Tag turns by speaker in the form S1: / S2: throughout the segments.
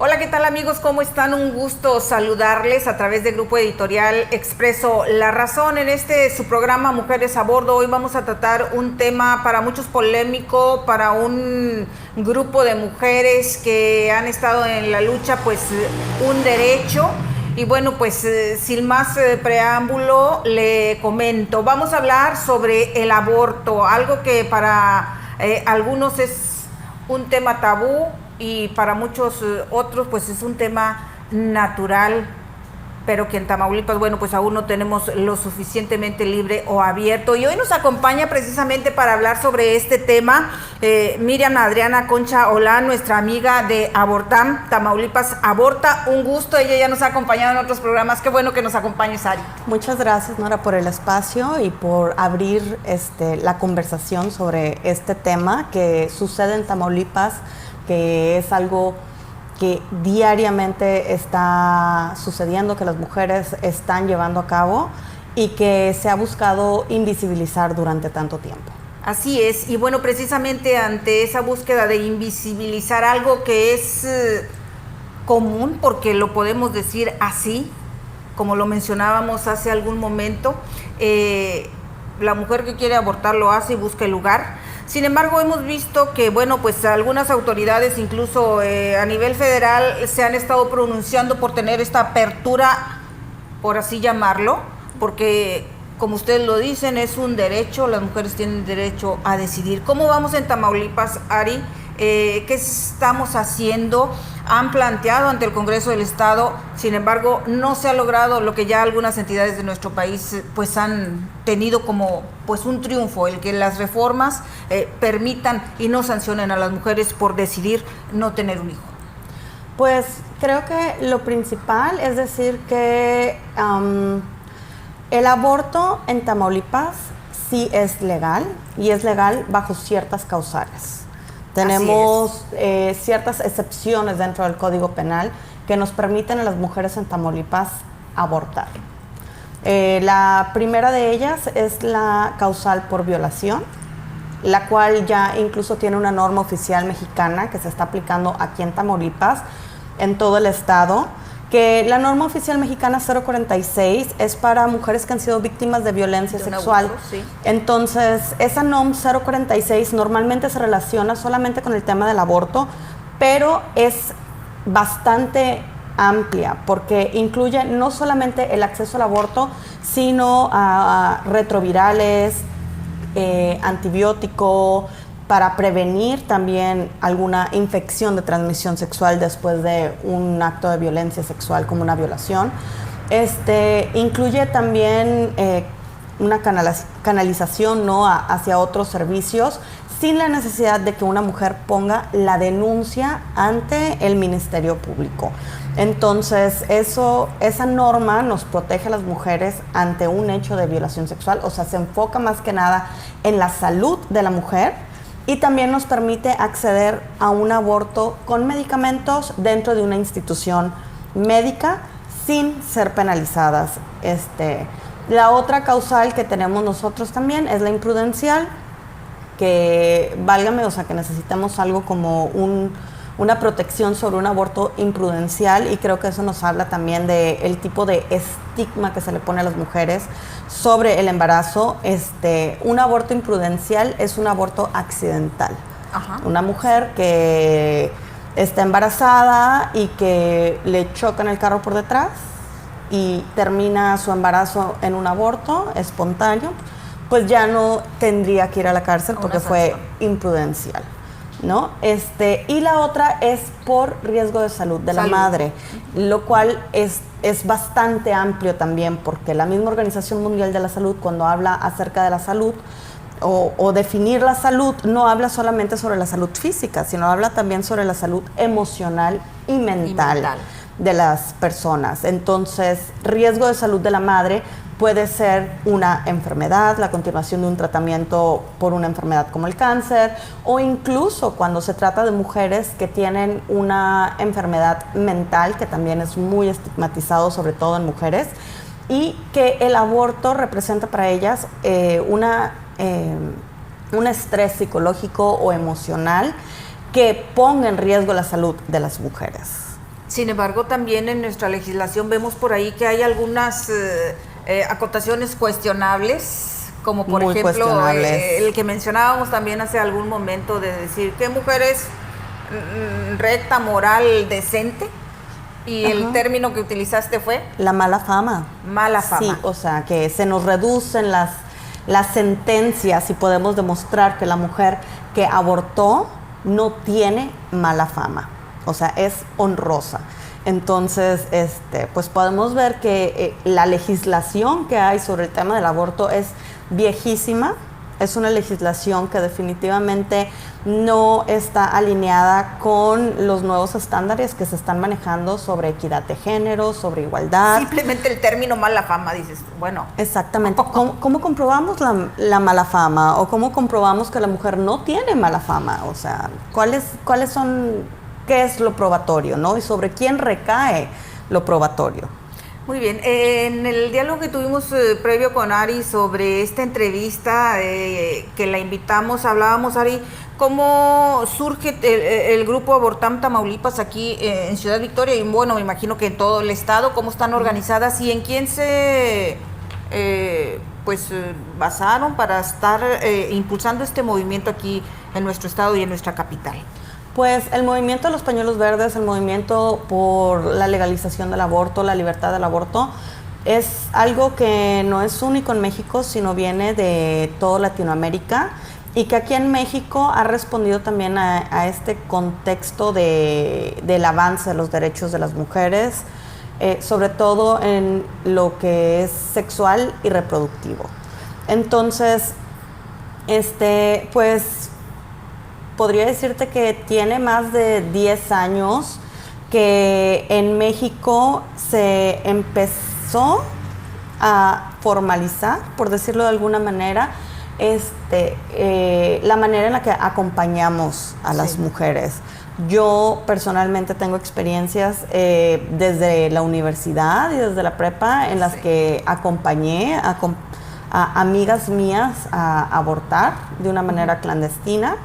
S1: Hola, ¿qué tal amigos? ¿Cómo están? Un gusto saludarles a través del Grupo Editorial Expreso La Razón. En su programa Mujeres a Bordo, hoy vamos a tratar un tema para muchos polémico, para un grupo de mujeres que han estado en la lucha, pues un derecho. Y bueno, pues sin más preámbulo, le comento. Vamos a hablar sobre el aborto, algo que para algunos es un tema tabú y para muchos otros pues es un tema natural, pero que en Tamaulipas, bueno, pues aún no tenemos lo suficientemente libre o abierto. Y hoy nos acompaña precisamente para hablar sobre este tema Miriam Adriana Concha Olán, nuestra amiga de Abortam, Tamaulipas Aborta. Un gusto, ella ya nos ha acompañado en otros programas. Qué bueno que nos acompañes, Ari.
S2: Muchas gracias, Nora, por el espacio y por abrir la conversación sobre este tema que sucede en Tamaulipas, que es algo que diariamente está sucediendo, que las mujeres están llevando a cabo y que se ha buscado invisibilizar durante tanto tiempo.
S1: Así es, y bueno, precisamente ante esa búsqueda de invisibilizar algo que es común, porque lo podemos decir así, como lo mencionábamos hace algún momento, la mujer que quiere abortar lo hace y busca el lugar. Sin embargo, hemos visto que, bueno, pues algunas autoridades, incluso a nivel federal, se han estado pronunciando por tener esta apertura, por así llamarlo, porque, como ustedes lo dicen, es un derecho, las mujeres tienen derecho a decidir. ¿Cómo vamos en Tamaulipas, Ari? ¿Qué estamos haciendo? Han planteado ante el Congreso del Estado, sin embargo, no se ha logrado lo que ya algunas entidades de nuestro país pues han tenido como pues un triunfo, el que las reformas permitan y no sancionen a las mujeres por decidir no tener un hijo.
S2: Pues creo que lo principal es decir que el aborto en Tamaulipas sí es legal y es legal bajo ciertas causales. Tenemos ciertas excepciones dentro del Código Penal que nos permiten a las mujeres en Tamaulipas abortar. La primera de ellas es la causal por violación, la cual ya incluso tiene una norma oficial mexicana que se está aplicando aquí en Tamaulipas, en todo el estado, que la norma oficial mexicana 046 es para mujeres que han sido víctimas de violencia sexual.
S1: Abuso, sí.
S2: Entonces, esa NOM 046 normalmente se relaciona solamente con el tema del aborto, pero es bastante amplia porque incluye no solamente el acceso al aborto, sino a retrovirales, antibiótico, para prevenir también alguna infección de transmisión sexual después de un acto de violencia sexual como una violación. Incluye también una canalización, ¿no?, hacia otros servicios sin la necesidad de que una mujer ponga la denuncia ante el Ministerio Público. Entonces, esa norma nos protege a las mujeres ante un hecho de violación sexual, o sea, se enfoca más que nada en la salud de la mujer. Y también nos permite acceder a un aborto con medicamentos dentro de una institución médica sin ser penalizadas. La otra causal que tenemos nosotros también es la imprudencial, que válgame, o sea, que necesitamos algo como una protección sobre un aborto imprudencial, y creo que eso nos habla también del tipo de estigma que se le pone a las mujeres sobre el embarazo. Un aborto imprudencial es un aborto accidental. Ajá. Una mujer que está embarazada y que le chocan el carro por detrás y termina su embarazo en un aborto espontáneo, pues ya no tendría que ir a la cárcel porque fue imprudencial, ¿no? Y la otra es por riesgo de salud de la madre, lo cual es bastante amplio también, porque la misma Organización Mundial de la Salud, cuando habla acerca de la salud o definir la salud, no habla solamente sobre la salud física, sino habla también sobre la salud emocional y mental de las personas. Entonces, riesgo de salud de la madre puede ser una enfermedad, la continuación de un tratamiento por una enfermedad como el cáncer, o incluso cuando se trata de mujeres que tienen una enfermedad mental, que también es muy estigmatizado, sobre todo en mujeres, y que el aborto representa para ellas un estrés psicológico o emocional que ponga en riesgo la salud de las mujeres.
S1: Sin embargo, también en nuestra legislación vemos por ahí que hay algunas acotaciones cuestionables, como por
S2: Muy
S1: ejemplo
S2: cuestionables.
S1: el que mencionábamos también hace algún momento de decir que mujer es recta, moral, decente, y el
S2: Ajá.
S1: término que utilizaste fue
S2: La mala fama.
S1: mala fama.
S2: Sí, o sea, que se nos reducen las sentencias y podemos demostrar que la mujer que abortó no tiene mala fama, o sea, es honrosa. Entonces, pues podemos ver que la legislación que hay sobre el tema del aborto es viejísima. Es una legislación que definitivamente no está alineada con los nuevos estándares que se están manejando sobre equidad de género, sobre igualdad.
S1: Simplemente el término mala fama, dices, bueno.
S2: Exactamente. ¿Cómo comprobamos la mala fama? ¿O cómo comprobamos que la mujer no tiene mala fama? O sea, ¿cuáles son, qué es lo probatorio, ¿no? Y sobre quién recae lo probatorio.
S1: Muy bien, en el diálogo que tuvimos previo con Ari sobre esta entrevista que la invitamos, hablábamos, Ari, cómo surge el grupo Abortam Tamaulipas aquí en Ciudad Victoria y bueno, me imagino que en todo el estado, cómo están organizadas y en quién se basaron para estar impulsando este movimiento aquí en nuestro estado y en nuestra capital.
S2: Pues el movimiento de los pañuelos verdes, el movimiento por la legalización del aborto, la libertad del aborto, es algo que no es único en México, sino viene de toda Latinoamérica y que aquí en México ha respondido también a este contexto del avance de los derechos de las mujeres, sobre todo en lo que es sexual y reproductivo. Entonces, pues podría decirte que tiene más de 10 años que en México se empezó a formalizar, por decirlo de alguna manera, la manera en la que acompañamos a las mujeres. Yo personalmente tengo experiencias desde la universidad y desde la prepa en las que acompañé a amigas mías a abortar de una manera clandestina,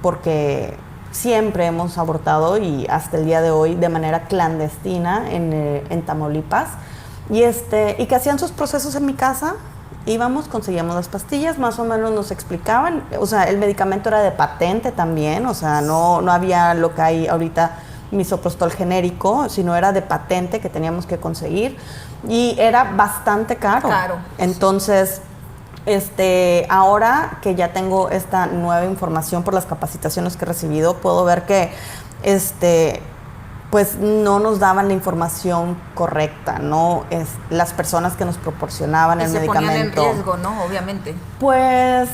S2: porque siempre hemos abortado y hasta el día de hoy de manera clandestina en Tamaulipas. Y que hacían sus procesos en mi casa, íbamos, conseguíamos las pastillas, más o menos nos explicaban, o sea, el medicamento era de patente también, o sea, no había lo que hay ahorita misoprostol genérico, sino era de patente que teníamos que conseguir y era bastante caro. Entonces, ahora que ya tengo esta nueva información por las capacitaciones que he recibido, puedo ver que pues no nos daban la información correcta, ¿no? Las personas que nos proporcionaban el medicamento.
S1: Se ponían en riesgo, ¿no? Obviamente.
S2: Pues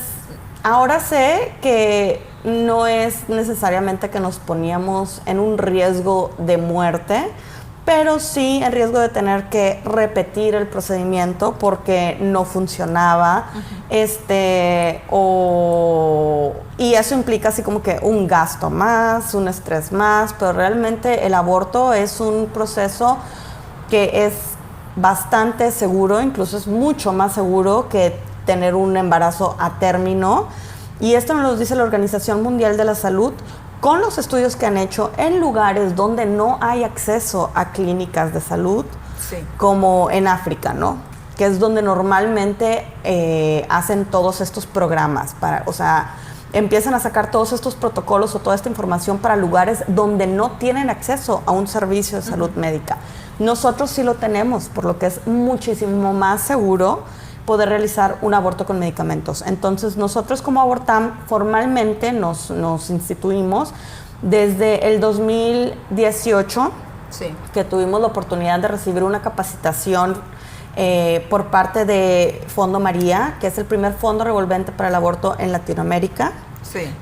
S2: ahora sé que no es necesariamente que nos poníamos en un riesgo de muerte, pero sí el riesgo de tener que repetir el procedimiento porque no funcionaba, y eso implica así como que un gasto más, un estrés más, pero realmente el aborto es un proceso que es bastante seguro, incluso es mucho más seguro que tener un embarazo a término, y esto nos lo dice la Organización Mundial de la Salud, con los estudios que han hecho en lugares donde no hay acceso a clínicas de salud, como en África, ¿no? Que es donde normalmente hacen todos estos programas, o sea, empiezan a sacar todos estos protocolos o toda esta información para lugares donde no tienen acceso a un servicio de salud médica. Nosotros sí lo tenemos, por lo que es muchísimo más seguro poder realizar un aborto con medicamentos. Entonces, nosotros como Abortam formalmente nos instituimos desde el 2018, que tuvimos la oportunidad de recibir una capacitación por parte de Fondo María, que es el primer fondo revolvente para el aborto en Latinoamérica,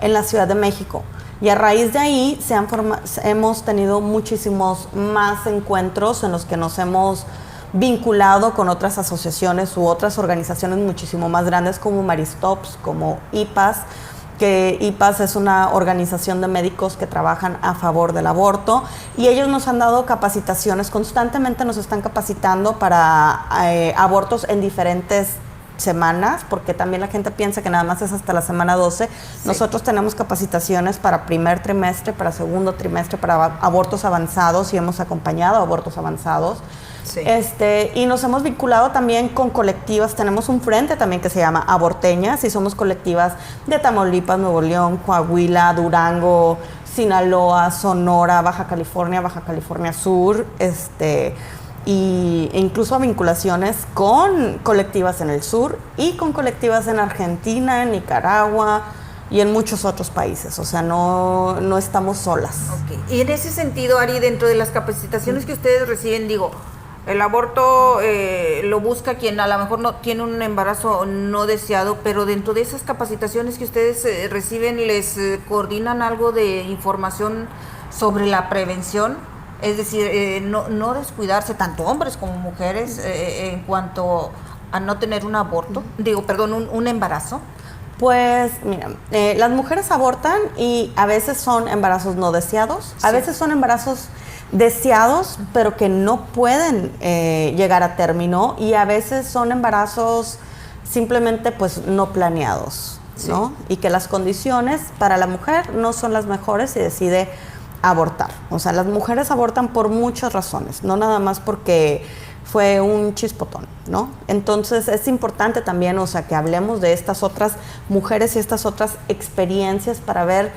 S2: en la Ciudad de México. Y a raíz de ahí hemos tenido muchísimos más encuentros en los que nos hemos vinculado con otras asociaciones u otras organizaciones muchísimo más grandes como Maristops, como IPAS, que IPAS es una organización de médicos que trabajan a favor del aborto, y ellos nos han dado capacitaciones, constantemente nos están capacitando para abortos en diferentes semanas, porque también la gente piensa que nada más es hasta la semana 12. Sí. Nosotros tenemos capacitaciones para primer trimestre, para segundo trimestre, para abortos avanzados y hemos acompañado a abortos avanzados. Sí. Y nos hemos vinculado también con colectivas. Tenemos un frente también que se llama Aborteñas y somos colectivas de Tamaulipas, Nuevo León, Coahuila, Durango, Sinaloa, Sonora, Baja California Sur, e incluso vinculaciones con colectivas en el sur y con colectivas en Argentina, en Nicaragua y en muchos otros países. O sea, no estamos solas.
S1: Okay. Y en ese sentido, Ari, dentro de las capacitaciones que ustedes reciben, digo, el aborto lo busca quien a lo mejor no tiene un embarazo no deseado, pero dentro de esas capacitaciones que ustedes reciben, ¿les coordinan algo de información sobre la prevención? Es decir, no descuidarse, tanto hombres como mujeres, en cuanto a no tener un aborto, un embarazo.
S2: Pues mira, las mujeres abortan y a veces son embarazos no deseados, a veces son embarazos deseados, pero que no pueden llegar a término, y a veces son embarazos simplemente pues no planeados, ¿no? Y que las condiciones para la mujer no son las mejores y decide abortar. O sea, las mujeres abortan por muchas razones, no nada más porque fue un chispotón, ¿no? Entonces es importante también, o sea, que hablemos de estas otras mujeres y estas otras experiencias para ver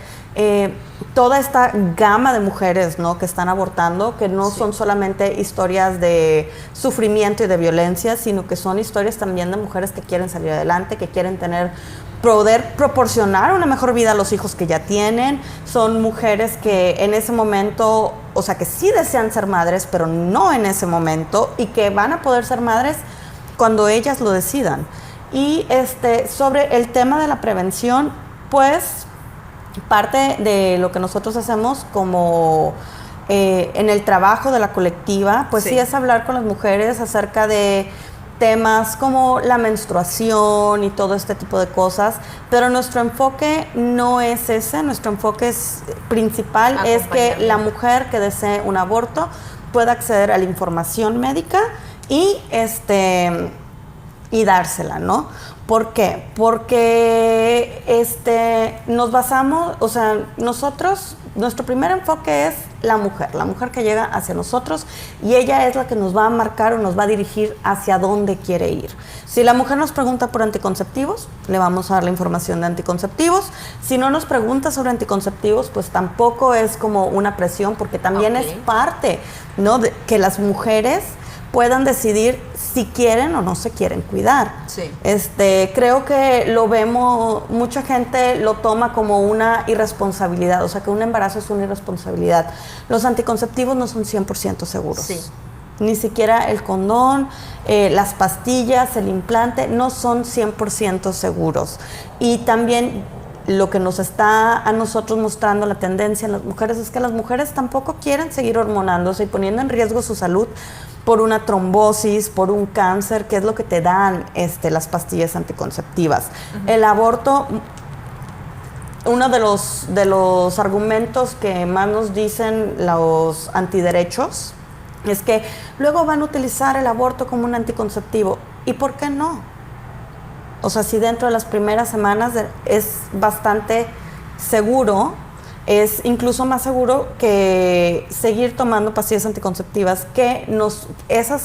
S2: toda esta gama de mujeres, ¿no?, que están abortando, que no son solamente historias de sufrimiento y de violencia, sino que son historias también de mujeres que quieren salir adelante, que quieren poder proporcionar una mejor vida a los hijos que ya tienen. Son mujeres que en ese momento, o sea, que sí desean ser madres, pero no en ese momento, y que van a poder ser madres cuando ellas lo decidan. Y sobre el tema de la prevención, pues parte de lo que nosotros hacemos como en el trabajo de la colectiva, pues sí es hablar con las mujeres acerca de temas como la menstruación y todo este tipo de cosas, pero nuestro enfoque no es ese. Nuestro enfoque principal es que la mujer que desee un aborto pueda acceder a la información médica y dársela, ¿no? ¿Por qué? Porque nos basamos, o sea, nuestro primer enfoque es la mujer que llega hacia nosotros, y ella es la que nos va a marcar o nos va a dirigir hacia dónde quiere ir. Si la mujer nos pregunta por anticonceptivos, le vamos a dar la información de anticonceptivos. Si no nos pregunta sobre anticonceptivos, pues tampoco es como una presión, porque también es parte, ¿no?, de que las mujeres puedan decidir si quieren o no se quieren cuidar. Sí. Creo que lo vemos, mucha gente lo toma como una irresponsabilidad, o sea, que un embarazo es una irresponsabilidad. Los anticonceptivos no son 100% seguros. Sí. Ni siquiera el condón, las pastillas, el implante, no son 100% seguros. Y también lo que nos está a nosotros mostrando la tendencia en las mujeres es que las mujeres tampoco quieren seguir hormonándose y poniendo en riesgo su salud por una trombosis, por un cáncer, que es lo que te dan las pastillas anticonceptivas. Uh-huh. El aborto, uno de los argumentos que más nos dicen los antiderechos es que luego van a utilizar el aborto como un anticonceptivo. ¿Y por qué no? O sea, si dentro de las primeras semanas es bastante seguro, es incluso más seguro que seguir tomando pastillas anticonceptivas, que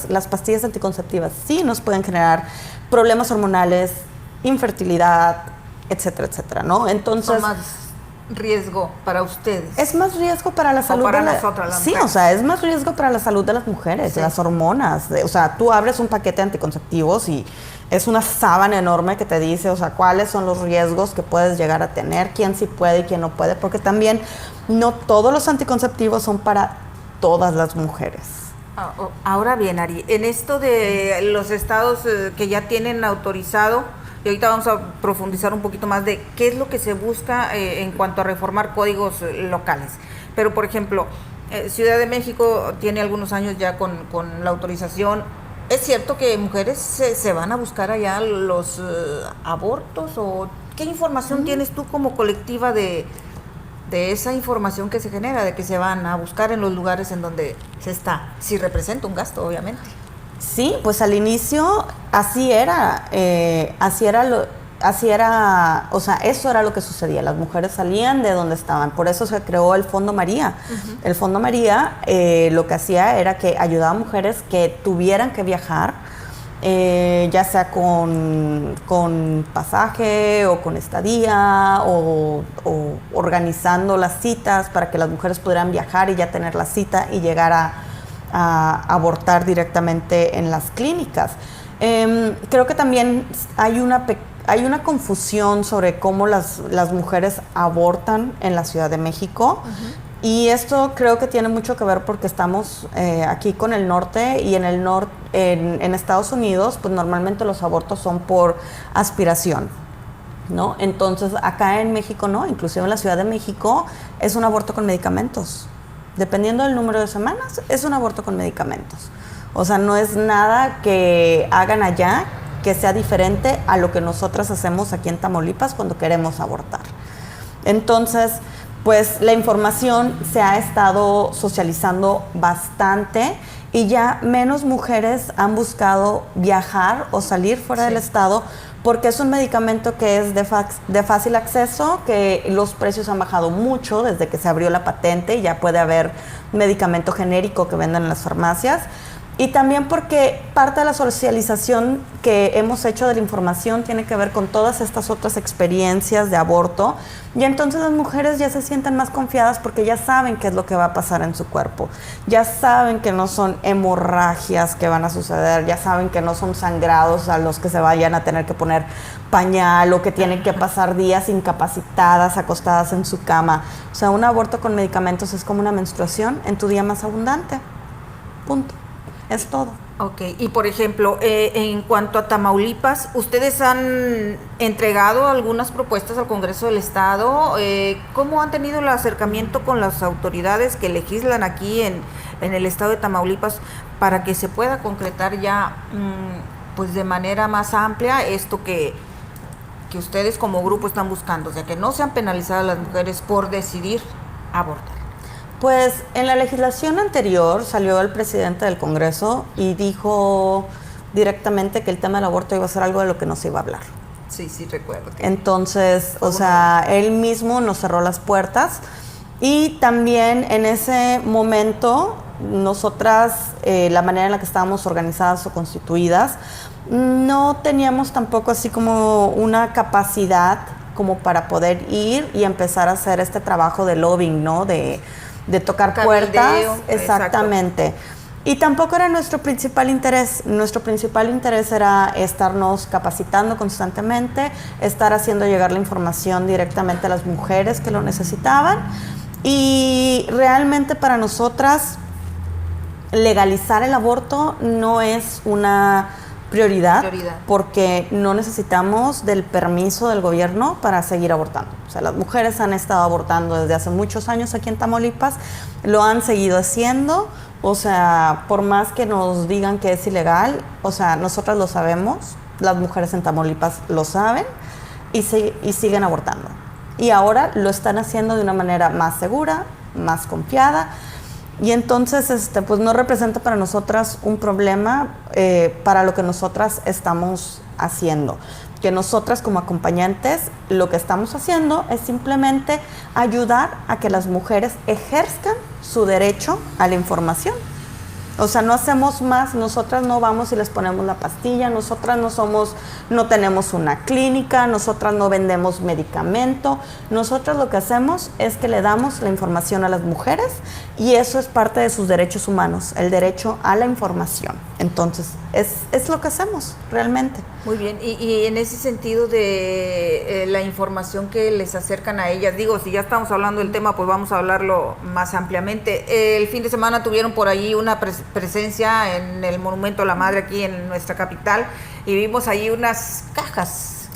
S2: las pastillas anticonceptivas sí nos pueden generar problemas hormonales, infertilidad, etcétera, etcétera, ¿no? Entonces,
S1: son más riesgo para ustedes.
S2: Es más riesgo para la salud
S1: para nosotras, las mujeres.
S2: Sí, o sea, es más riesgo para la salud de las mujeres, las hormonas. O sea, tú abres un paquete de anticonceptivos y es una sábana enorme que te dice, o sea, cuáles son los riesgos que puedes llegar a tener, quién sí puede y quién no puede, porque también no todos los anticonceptivos son para todas las mujeres.
S1: Ahora bien, Ari, en esto de los estados que ya tienen autorizado, y ahorita vamos a profundizar un poquito más de qué es lo que se busca en cuanto a reformar códigos locales. Pero, por ejemplo, Ciudad de México tiene algunos años ya con la autorización. ¿Es cierto que mujeres se van a buscar allá los abortos? ¿O qué información tienes tú como colectiva de esa información que se genera, de que se van a buscar en los lugares en donde se está? Si representa un gasto, obviamente.
S2: Sí, pues al inicio así era, o sea, eso era lo que sucedía. Las mujeres salían de donde estaban. Por eso se creó el Fondo María. Uh-huh. El Fondo María lo que hacía era que ayudaba a mujeres que tuvieran que viajar, ya sea con pasaje o con estadía o organizando las citas para que las mujeres pudieran viajar y ya tener la cita y llegar a abortar directamente en las clínicas. Creo que también hay una confusión sobre cómo las mujeres abortan en la Ciudad de México. Uh-huh. Y esto creo que tiene mucho que ver porque estamos aquí con el norte y en Estados Unidos, pues normalmente los abortos son por aspiración, ¿no? Entonces acá en México no, inclusive en la Ciudad de México es un aborto con medicamentos. Dependiendo del número de semanas, es un aborto con medicamentos. O sea, no es nada que hagan allá que sea diferente a lo que nosotras hacemos aquí en Tamaulipas cuando queremos abortar. Entonces, pues la información se ha estado socializando bastante y ya menos mujeres han buscado viajar o salir fuera del estado porque es un medicamento que es de fácil acceso, que los precios han bajado mucho desde que se abrió la patente y ya puede haber medicamento genérico que venden en las farmacias. Y también porque parte de la socialización que hemos hecho de la información tiene que ver con todas estas otras experiencias de aborto. Y entonces las mujeres ya se sienten más confiadas porque ya saben qué es lo que va a pasar en su cuerpo. Ya saben que no son hemorragias que van a suceder. Ya saben que no son sangrados a los que se vayan a tener que poner pañal o que tienen que pasar días incapacitadas, acostadas en su cama. O sea, un aborto con medicamentos es como una menstruación en tu día más abundante. Punto. Es todo.
S1: Ok, y por ejemplo, en cuanto a Tamaulipas, ¿ustedes han entregado algunas propuestas al Congreso del Estado? ¿Cómo han tenido el acercamiento con las autoridades que legislan aquí en el Estado de Tamaulipas para que se pueda concretar ya pues de manera más amplia esto que ustedes como grupo están buscando? O sea, que no sean penalizadas las mujeres por decidir abortar.
S2: Pues en la legislación anterior salió el presidente del Congreso y dijo directamente que el tema del aborto iba a ser algo de lo que no se iba a hablar.
S1: Sí, recuerdo.
S2: Entonces, o sea, él mismo nos cerró las puertas y también en ese momento nosotras, la manera en la que estábamos organizadas o constituidas, no teníamos tampoco así como una capacidad como para poder ir y empezar a hacer este trabajo de lobbying, ¿no? De tocar puertas, exactamente. Exacto. Y tampoco era nuestro principal interés. Nuestro principal interés era estarnos capacitando constantemente, estar haciendo llegar la información directamente a las mujeres que lo necesitaban. Y realmente para nosotras legalizar el aborto no es una prioridad porque no necesitamos del permiso del gobierno para seguir abortando. O sea, las mujeres han estado abortando desde hace muchos años aquí en Tamaulipas, lo han seguido haciendo, o sea, por más que nos digan que es ilegal, o sea, nosotras lo sabemos, las mujeres en Tamaulipas lo saben y siguen abortando. Y ahora lo están haciendo de una manera más segura, más confiada. Y entonces, pues no representa para nosotras un problema para lo que nosotras estamos haciendo. Que nosotras como acompañantes lo que estamos haciendo es simplemente ayudar a que las mujeres ejerzan su derecho a la información. O sea, no hacemos más, nosotras no vamos y les ponemos la pastilla, nosotras no tenemos una clínica, nosotras no vendemos medicamento, nosotras lo que hacemos es que le damos la información a las mujeres y eso es parte de sus derechos humanos, el derecho a la información. Entonces, es lo que hacemos realmente.
S1: Muy bien, y en ese sentido de la información que les acercan a ellas, digo, si ya estamos hablando del tema, pues vamos a hablarlo más ampliamente. El fin de semana tuvieron por ahí una presencia en el Monumento a la Madre aquí en nuestra capital y vimos ahí unas cajas,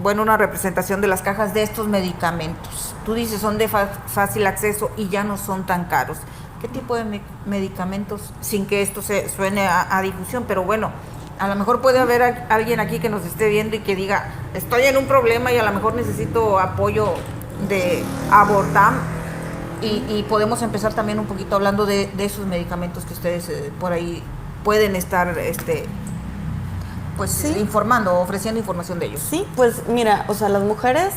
S1: bueno, una representación de las cajas de estos medicamentos. Tú dices son de fácil acceso y ya no son tan caros. ¿Qué tipo de medicamentos? Sin que esto se suene a difusión, pero bueno, a lo mejor puede haber alguien aquí que nos esté viendo y que diga, estoy en un problema y a lo mejor necesito apoyo de abortar. Y podemos empezar también un poquito hablando de esos medicamentos que ustedes por ahí pueden estar pues
S2: Sí.
S1: informando, ofreciendo información de ellos.
S2: Sí, pues mira, o sea, las mujeres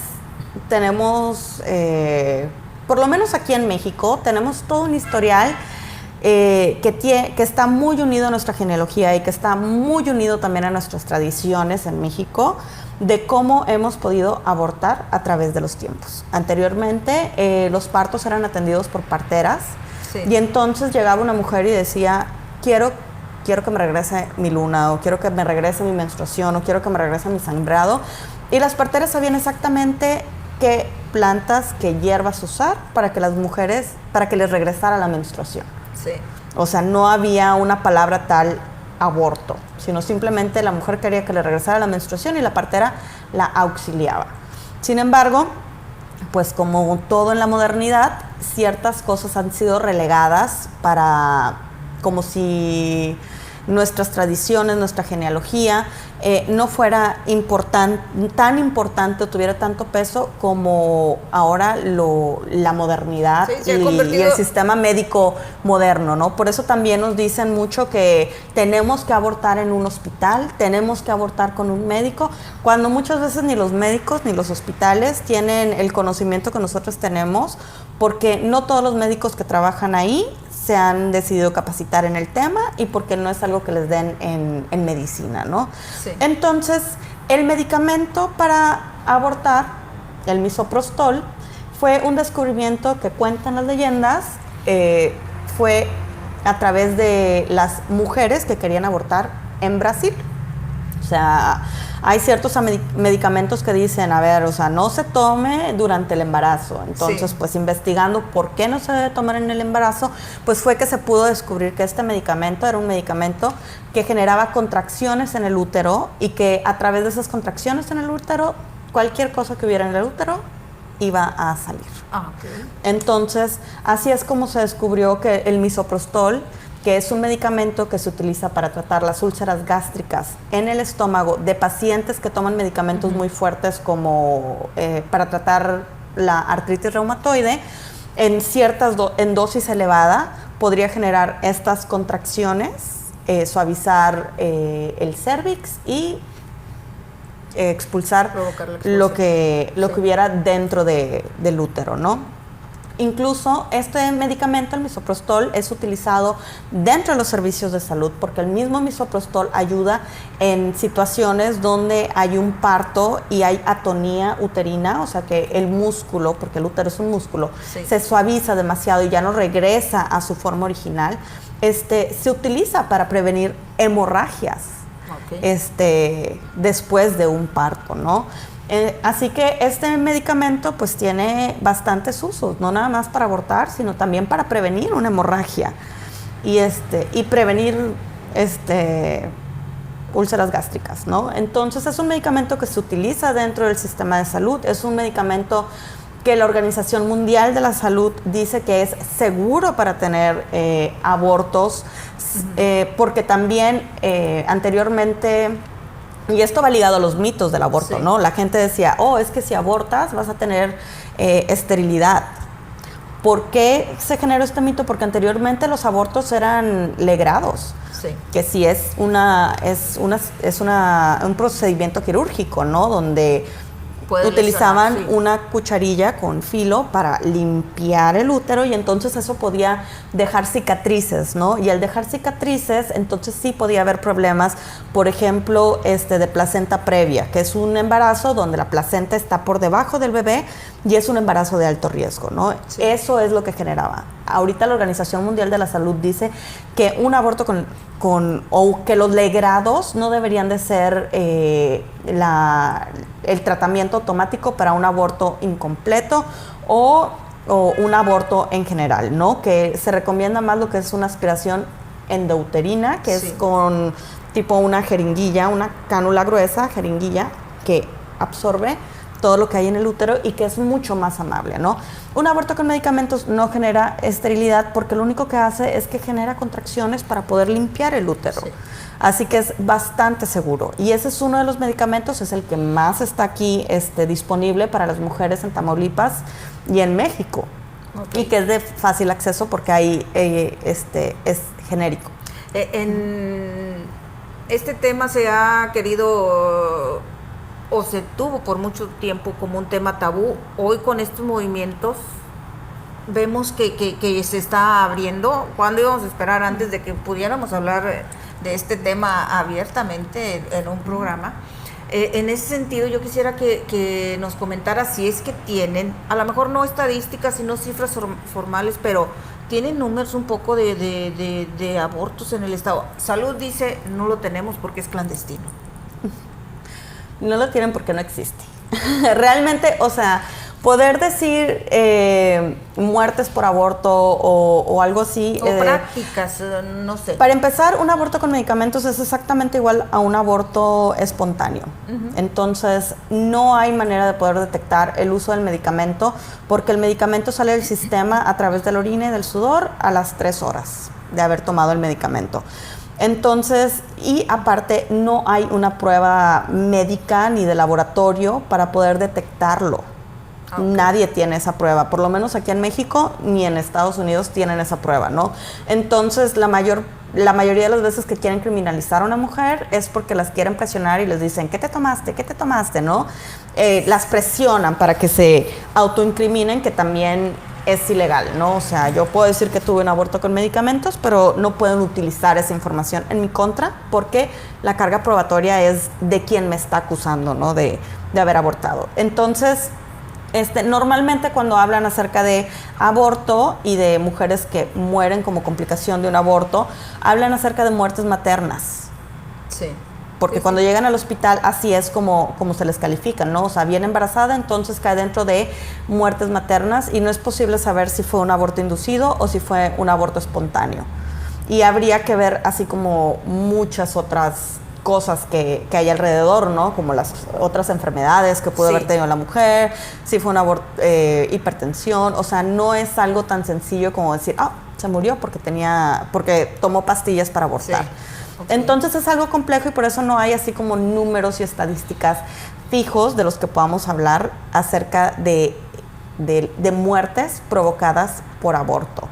S2: tenemos, por lo menos aquí en México, tenemos todo un historial que está muy unido a nuestra genealogía y que está muy unido también a nuestras tradiciones en México, de cómo hemos podido abortar a través de los tiempos. Anteriormente, los partos eran atendidos por parteras,
S1: Sí.
S2: y entonces llegaba una mujer y decía, quiero que me regrese mi luna, o quiero que me regrese mi menstruación, o quiero que me regrese mi sangrado. Y las parteras sabían exactamente qué plantas, qué hierbas usar para que las mujeres, para que les regresara la menstruación.
S1: Sí.
S2: O sea, no había una palabra tal aborto, sino simplemente la mujer quería que le regresara la menstruación y la partera la auxiliaba. Sin embargo, pues como todo en la modernidad, ciertas cosas han sido relegadas para, como si nuestras tradiciones, nuestra genealogía no fuera tan importante o tuviera tanto peso como ahora la modernidad,
S1: Sí, se ha convertido...
S2: y el sistema médico moderno, ¿no? Por eso también nos dicen mucho que tenemos que abortar en un hospital, tenemos que abortar con un médico, cuando muchas veces ni los médicos ni los hospitales tienen el conocimiento que nosotros tenemos, porque no todos los médicos que trabajan ahí se han decidido capacitar en el tema y porque no es algo que les den en medicina, ¿no?
S1: Sí.
S2: Entonces, el medicamento para abortar, el misoprostol, fue un descubrimiento que cuentan las leyendas, fue a través de las mujeres que querían abortar en Brasil. O sea, hay ciertos medicamentos que dicen, a ver, o sea, no se tome durante el embarazo. Entonces,
S1: Sí.
S2: pues investigando por qué no se debe tomar en el embarazo, pues fue que se pudo descubrir que este medicamento era un medicamento que generaba contracciones en el útero y que a través de esas contracciones en el útero, cualquier cosa que hubiera en el útero iba a salir.
S1: Ah, ok.
S2: Entonces, así es como se descubrió que el misoprostol, que es un medicamento que se utiliza para tratar las úlceras gástricas en el estómago de pacientes que toman medicamentos muy fuertes como para tratar la artritis reumatoide, en dosis elevada podría generar estas contracciones, suavizar el cérvix y expulsar
S1: Provocar la
S2: lo que
S1: Sí.
S2: hubiera dentro del útero, ¿no? Incluso este medicamento, el misoprostol, es utilizado dentro de los servicios de salud porque el mismo misoprostol ayuda en situaciones donde hay un parto y hay atonía uterina, o sea que el músculo, porque el útero es un músculo,
S1: Sí.
S2: se suaviza demasiado y ya no regresa a su forma original. Se utiliza para prevenir hemorragias
S1: Ok.
S2: después de un parto, ¿no? Así que este medicamento pues tiene bastantes usos, no nada más para abortar, sino también para prevenir una hemorragia y prevenir úlceras gástricas, ¿no? Entonces es un medicamento que se utiliza dentro del sistema de salud, es un medicamento que la Organización Mundial de la Salud dice que es seguro para tener abortos, porque también anteriormente... Y esto va ligado a los mitos del aborto,
S1: Sí.
S2: ¿no? La gente decía, es que si abortas vas a tener esterilidad. ¿Por qué se generó este mito? Porque anteriormente los abortos eran legrados.
S1: Sí.
S2: Que sí es un procedimiento quirúrgico, ¿no? Donde
S1: Puede
S2: utilizaban
S1: lesionar, sí.
S2: una cucharilla con filo para limpiar el útero y entonces eso podía dejar cicatrices, ¿no? Y al dejar cicatrices, entonces sí podía haber problemas, por ejemplo, de placenta previa, que es un embarazo donde la placenta está por debajo del bebé y es un embarazo de alto riesgo, ¿no?
S1: Sí.
S2: Eso es lo que generaba. Ahorita la Organización Mundial de la Salud dice que un aborto o que los legrados no deberían de ser el tratamiento automático para un aborto incompleto o un aborto en general, ¿no? Que se recomienda más lo que es una aspiración endouterina, que
S1: Sí.
S2: es con tipo una jeringuilla, una cánula gruesa, jeringuilla, que absorbe todo lo que hay en el útero y que es mucho más amable, ¿no? Un aborto con medicamentos no genera esterilidad porque lo único que hace es que genera contracciones para poder limpiar el útero.
S1: Sí.
S2: Así que es bastante seguro. Y ese es uno de los medicamentos, es el que más está aquí disponible para las mujeres en Tamaulipas y en México.
S1: Okay.
S2: Y que es de fácil acceso porque ahí es genérico.
S1: este tema se ha querido o se tuvo por mucho tiempo como un tema tabú. Hoy con estos movimientos vemos que se está abriendo. ¿Cuándo íbamos a esperar antes de que pudiéramos hablar de este tema abiertamente en un programa? En ese sentido, yo quisiera que nos comentara si es que tienen, a lo mejor no estadísticas, sino cifras formales, pero tienen números un poco de abortos en el estado. Salud dice, no lo tenemos porque es clandestino.
S2: No lo tienen porque no existe. Realmente, o sea, poder decir muertes por aborto o algo así.
S1: O prácticas, no sé.
S2: Para empezar, un aborto con medicamentos es exactamente igual a un aborto espontáneo. Entonces, no hay manera de poder detectar el uso del medicamento porque el medicamento sale del sistema a través de la orina y del sudor a las 3 horas de haber tomado el medicamento. Entonces, y aparte, no hay una prueba médica ni de laboratorio para poder detectarlo. Okay. Nadie tiene esa prueba, por lo menos aquí en México ni en Estados Unidos tienen esa prueba, ¿no? Entonces, la mayoría de las veces que quieren criminalizar a una mujer es porque las quieren presionar y les dicen, ¿qué te tomaste? ¿Qué te tomaste? ¿No? Las presionan para que se autoincriminen, que también es ilegal, ¿no? O sea, yo puedo decir que tuve un aborto con medicamentos, pero no pueden utilizar esa información en mi contra porque la carga probatoria es de quien me está acusando, ¿no? De haber abortado. Entonces, normalmente cuando hablan acerca de aborto y de mujeres que mueren como complicación de un aborto, hablan acerca de muertes maternas.
S1: Sí.
S2: Porque cuando llegan al hospital así es como se les califica, ¿no? O sea, viene embarazada, entonces cae dentro de muertes maternas y no es posible saber si fue un aborto inducido o si fue un aborto espontáneo. Y habría que ver así como muchas otras cosas que hay alrededor, ¿no? Como las otras enfermedades que pudo haber tenido la mujer, si fue un aborto, hipertensión, o sea, no es algo tan sencillo como decir, se murió porque tomó pastillas para abortar. Sí. Okay. Entonces es algo complejo y por eso no hay así como números y estadísticas fijos de los que podamos hablar acerca de muertes provocadas por aborto.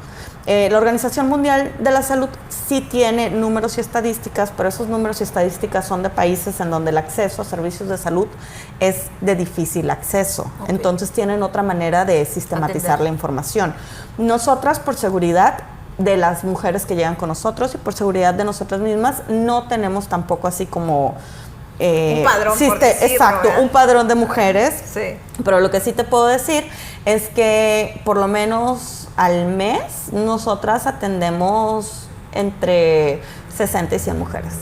S2: La Organización Mundial de la Salud sí tiene números y estadísticas, pero esos números y estadísticas son de países en donde el acceso a servicios de salud es de difícil acceso. Okay. Entonces tienen otra manera de sistematizar la información. Nosotras, por seguridad de las mujeres que llegan con nosotros y por seguridad de nosotras mismas, no tenemos tampoco así como
S1: un padrón,
S2: exacto, un padrón de mujeres.
S1: Sí.
S2: Pero lo que sí te puedo decir es que por lo menos al mes nosotras atendemos entre 60 y 100 mujeres.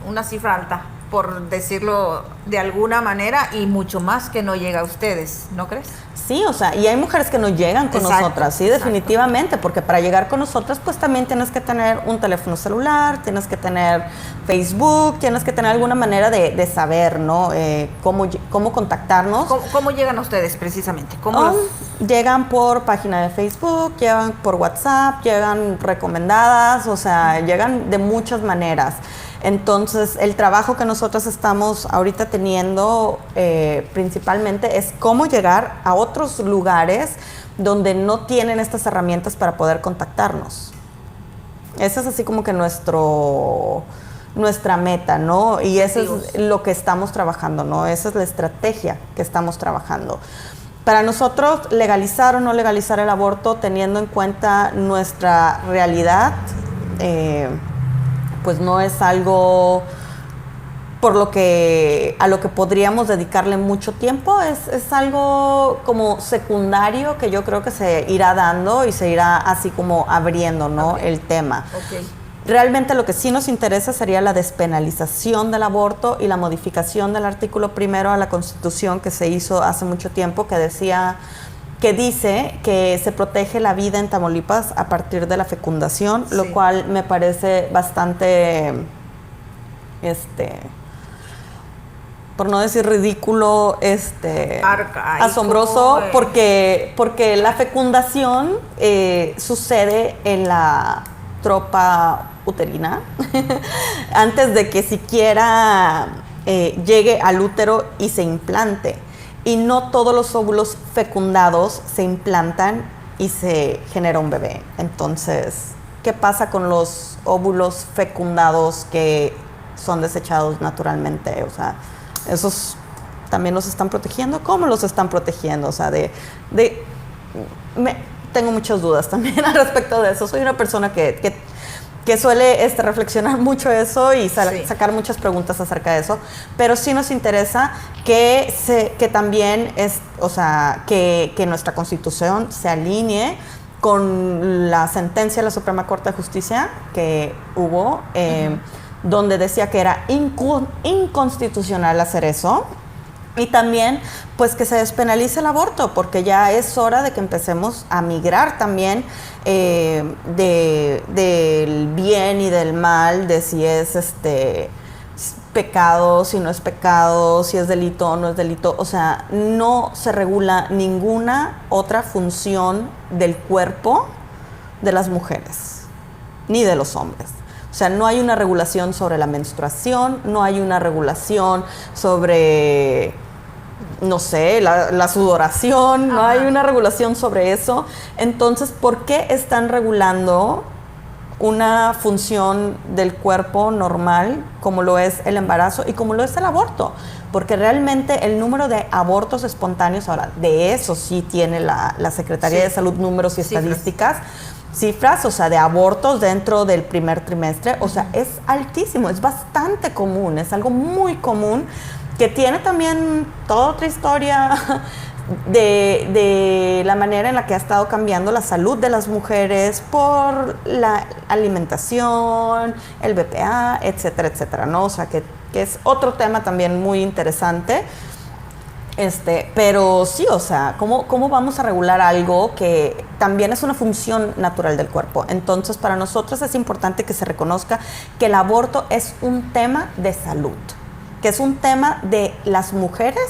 S1: Una cifra alta, por decirlo de alguna manera, y mucho más que no llega a ustedes, ¿no crees?
S2: Sí, o sea, y hay mujeres que no llegan con nosotras, sí, definitivamente, porque para llegar con nosotras, pues también tienes que tener un teléfono celular, tienes que tener Facebook, tienes que tener alguna manera de saber, ¿no? Cómo contactarnos.
S1: ¿Cómo llegan a ustedes precisamente?
S2: Llegan por página de Facebook, llegan por WhatsApp, llegan recomendadas, o sea, llegan de muchas maneras. Entonces, el trabajo que nosotros estamos ahorita teniendo principalmente es cómo llegar a otros lugares donde no tienen estas herramientas para poder contactarnos. Esa es así como que nuestra meta, ¿no? Y eso es lo que estamos trabajando, ¿no? Esa es la estrategia que estamos trabajando. Para nosotros, legalizar o no legalizar el aborto, teniendo en cuenta nuestra realidad, pues no es algo a lo que podríamos dedicarle mucho tiempo, es algo como secundario que yo creo que se irá dando y se irá así como abriendo, ¿no? Okay. El tema.
S1: Okay.
S2: Realmente lo que sí nos interesa sería la despenalización del aborto y la modificación del artículo 1 a la Constitución que se hizo hace mucho tiempo, que dice que se protege la vida en Tamaulipas a partir de la fecundación, lo cual me parece bastante, por no decir ridículo, asombroso, porque la fecundación sucede en la tropa uterina antes de que siquiera llegue al útero y se implante. Y no todos los óvulos fecundados se implantan y se genera un bebé. Entonces, qué pasa con los óvulos fecundados que son desechados naturalmente? O sea, esos también los están protegiendo. ¿Cómo los están protegiendo? O sea, tengo muchas dudas también al respecto de eso. Soy una persona que suele reflexionar mucho eso y sacar muchas preguntas acerca de eso, pero sí nos interesa que también que nuestra Constitución se alinee con la sentencia de la Suprema Corte de Justicia que hubo, donde decía que era inconstitucional hacer eso. Y también, pues, que se despenalice el aborto, porque ya es hora de que empecemos a migrar también del bien y del mal, de si es pecado, si no es pecado, si es delito o no es delito. O sea, no se regula ninguna otra función del cuerpo de las mujeres, ni de los hombres. O sea, no hay una regulación sobre la menstruación, no hay una regulación sobre, no sé, la sudoración, no hay una regulación sobre eso. Entonces, ¿por qué están regulando una función del cuerpo normal como lo es el embarazo y como lo es el aborto? Porque realmente el número de abortos espontáneos, ahora, de eso sí tiene la Secretaría de Salud números y estadísticas, cifras, o sea, de abortos dentro del primer trimestre, o sea, es altísimo, es bastante común, es algo muy común, que tiene también toda otra historia de la manera en la que ha estado cambiando la salud de las mujeres por la alimentación, el BPA, etcétera, etcétera, ¿no? O sea, que es otro tema también muy interesante. Pero sí, o sea, ¿cómo vamos a regular algo que también es una función natural del cuerpo? Entonces, para nosotros es importante que se reconozca que el aborto es un tema de salud, que es un tema de las mujeres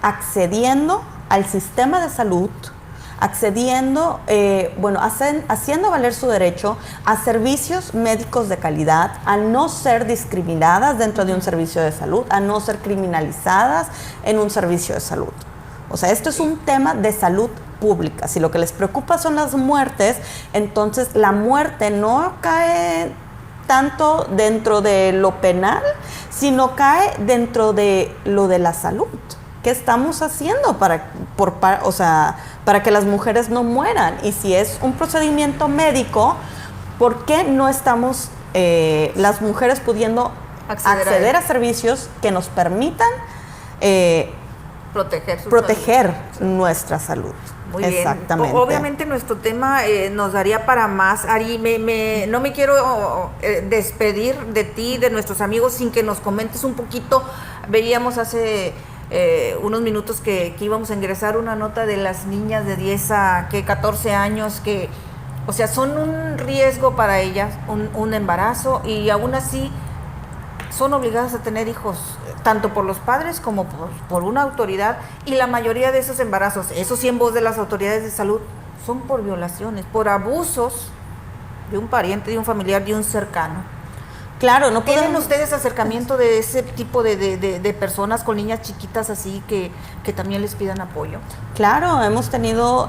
S2: accediendo al sistema de salud, accediendo, haciendo valer su derecho a servicios médicos de calidad, a no ser discriminadas dentro de un servicio de salud, a no ser criminalizadas en un servicio de salud. O sea, esto es un tema de salud pública. Si lo que les preocupa son las muertes, entonces la muerte no cae tanto dentro de lo penal, sino cae dentro de lo de la salud. ¿Qué estamos haciendo para que las mujeres no mueran? Y si es un procedimiento médico, ¿por qué no estamos las mujeres pudiendo acceder a servicios que nos permitan proteger nuestra salud?
S1: Muy
S2: exactamente.
S1: Bien. Obviamente nuestro tema nos daría para más. Ari, no me quiero despedir de ti, de nuestros amigos, sin que nos comentes un poquito. Veíamos hace unos minutos que íbamos a ingresar una nota de las niñas de 10 a 14 años que, o sea, son un riesgo para ellas, un embarazo, y aún así son obligadas a tener hijos, tanto por los padres como por una autoridad, y la mayoría de esos embarazos, eso sí en voz de las autoridades de salud, son por violaciones, por abusos de un pariente, de un familiar, de un cercano.
S2: Claro, no
S1: ¿Tienen ustedes acercamiento de ese tipo de personas con niñas chiquitas así que también les pidan apoyo?
S2: Claro, hemos tenido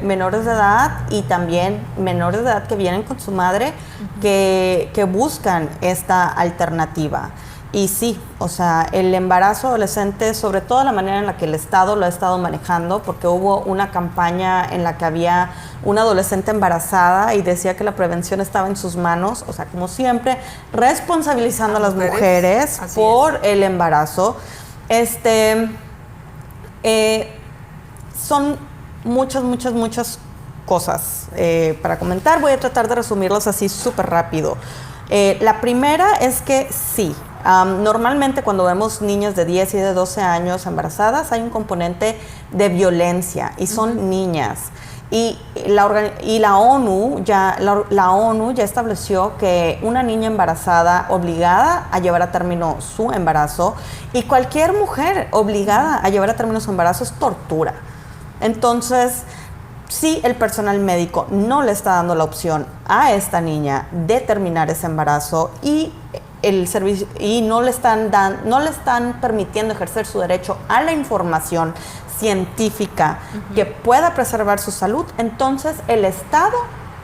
S2: menores de edad y también menores de edad que vienen con su madre, que buscan esta alternativa. Y sí, o sea, el embarazo adolescente, sobre todo la manera en la que el Estado lo ha estado manejando, porque hubo una campaña en la que había una adolescente embarazada y decía que la prevención estaba en sus manos, o sea, como siempre, responsabilizando a las mujeres por el embarazo. Son muchas cosas para comentar. Voy a tratar de resumirlos así súper rápido. La primera es que sí, normalmente cuando vemos niñas de 10 y de 12 años embarazadas hay un componente de violencia y son niñas. Y la ONU ya estableció que una niña embarazada obligada a llevar a término su embarazo y cualquier mujer obligada a llevar a término su embarazo es tortura. Entonces, si el personal médico no le está dando la opción a esta niña de terminar ese embarazo y el servicio y no le están permitiendo ejercer su derecho a la información científica que pueda preservar su salud, entonces el Estado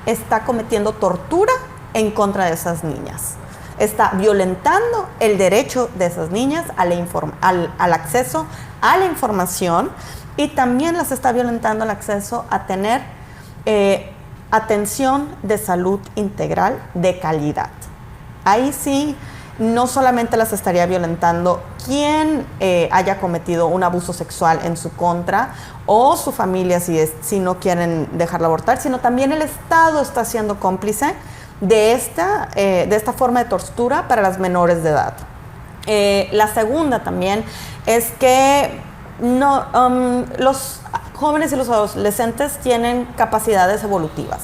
S2: está cometiendo tortura en contra de esas niñas. Está violentando el derecho de esas niñas al acceso a la información, y también las está violentando el acceso a tener atención de salud integral de calidad. Ahí sí, no solamente las estaría violentando quien haya cometido un abuso sexual en su contra, o su familia si no quieren dejarla abortar, sino también el Estado está siendo cómplice de esta forma de tortura para las menores de edad. La segunda también es que los jóvenes y los adolescentes tienen capacidades evolutivas.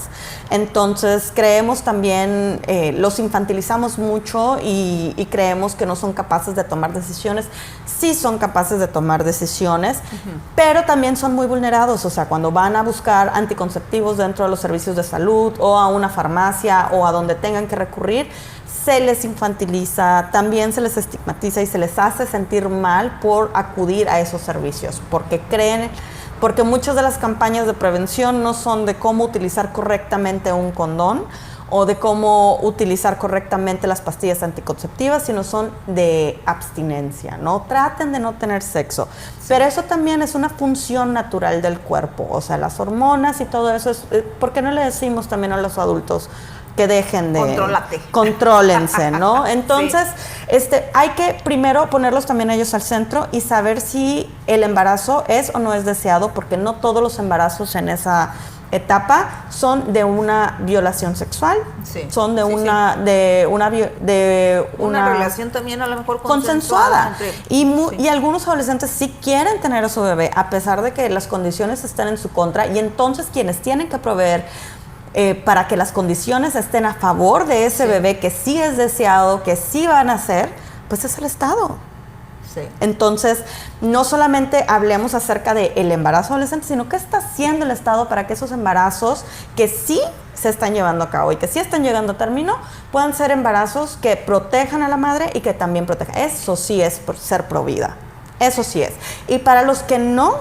S2: Entonces creemos también, los infantilizamos mucho y creemos que no son capaces de tomar decisiones. Sí son capaces de tomar decisiones, pero también son muy vulnerados. O sea, cuando van a buscar anticonceptivos dentro de los servicios de salud o a una farmacia o a donde tengan que recurrir, se les infantiliza, también se les estigmatiza y se les hace sentir mal por acudir a esos servicios, porque muchas de las campañas de prevención no son de cómo utilizar correctamente un condón o de cómo utilizar correctamente las pastillas anticonceptivas, sino son de abstinencia, ¿no? Traten de no tener sexo. Sí. Pero eso también es una función natural del cuerpo, o sea, las hormonas y todo eso. ¿Por qué no le decimos también a los adultos que dejen de...
S1: Contrólate.
S2: Contrólense, ¿no? Entonces,
S1: sí.
S2: Hay que primero ponerlos también a ellos al centro y saber si el embarazo es o no es deseado, porque no todos los embarazos en esa etapa son de una violación sexual,
S1: sí.
S2: Son de
S1: una relación también a lo mejor
S2: consensuada. Y algunos adolescentes sí quieren tener a su bebé, a pesar de que las condiciones estén en su contra, y entonces quienes tienen que proveer para que las condiciones estén a favor de ese bebé que sí es deseado, que sí va a nacer, pues es el Estado. Sí. Entonces, no solamente hablemos acerca del embarazo adolescente, sino qué está haciendo el Estado para que esos embarazos que sí se están llevando a cabo y que sí están llegando a término, puedan ser embarazos que protejan a la madre y que también protejan. Eso sí es ser pro vida. Eso sí es. Y para los que no,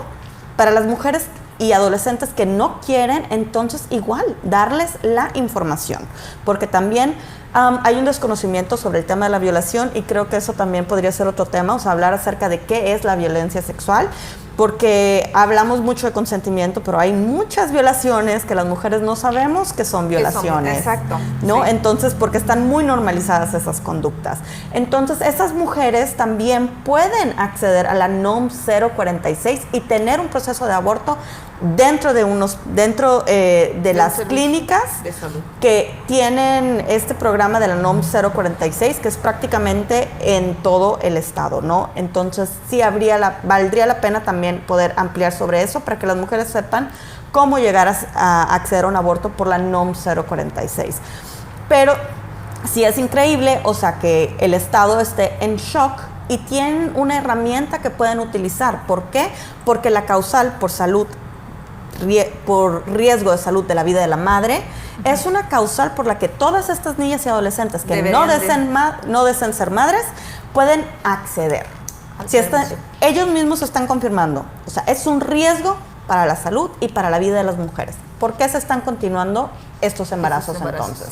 S2: para las mujeres y adolescentes que no quieren, entonces igual, darles la información. Porque también hay un desconocimiento sobre el tema de la violación, y creo que eso también podría ser otro tema, o sea, hablar acerca de qué es la violencia sexual, porque hablamos mucho de consentimiento, pero hay muchas violaciones que las mujeres no sabemos que son violaciones.
S1: Exacto.
S2: ¿No?
S1: Sí.
S2: Entonces, porque están muy normalizadas esas conductas. Entonces, esas mujeres también pueden acceder a la NOM 046 y tener un proceso de aborto dentro de las clínicas
S1: de salud
S2: que tienen este programa de la NOM 046, que es prácticamente en todo el estado, ¿no? Entonces sí valdría la pena también poder ampliar sobre eso para que las mujeres sepan cómo llegar a acceder a un aborto por la NOM 046. Pero sí es increíble, o sea, que el estado esté en shock y tienen una herramienta que pueden utilizar. ¿Por qué? Porque la causal por riesgo de salud de la vida de la madre, es una causal por la que todas estas niñas y adolescentes que no deseen ser madres pueden acceder. Ellos mismos están confirmando. O sea, es un riesgo para la salud y para la vida de las mujeres. ¿Por qué se están continuando estos embarazos entonces?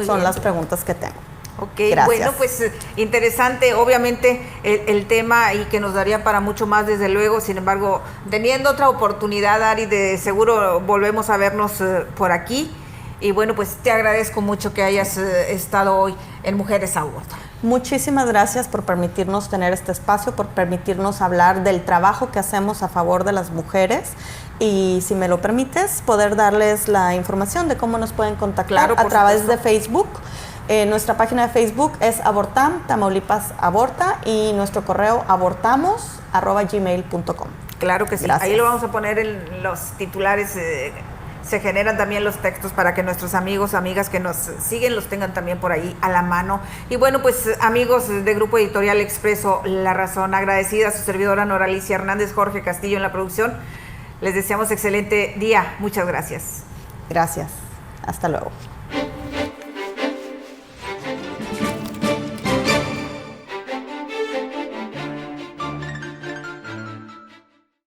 S2: Son las preguntas que tengo.
S1: Ok,
S2: gracias.
S1: Bueno, pues interesante, obviamente, el tema, y que nos daría para mucho más, desde luego. Sin embargo, teniendo otra oportunidad, Ari, de seguro volvemos a vernos por aquí. Y bueno, pues te agradezco mucho que hayas estado hoy en Mujeres a Bordo.
S2: Muchísimas gracias por permitirnos tener este espacio, por permitirnos hablar del trabajo que hacemos a favor de las mujeres. Y si me lo permites, poder darles la información de cómo nos pueden contactar a través de Facebook. Nuestra página de Facebook es Abortam, Tamaulipas Aborta, y nuestro correo abortamos@gmail.com.
S1: Claro que sí. Gracias. Ahí lo vamos a poner en los titulares. Se generan también los textos para que nuestros amigos, amigas que nos siguen los tengan también por ahí a la mano. Y bueno, pues amigos de Grupo Editorial Expreso La Razón, agradecida a su servidora Nora Alicia Hernández, Jorge Castillo en la producción. Les deseamos excelente día. Muchas gracias.
S2: Gracias. Hasta luego.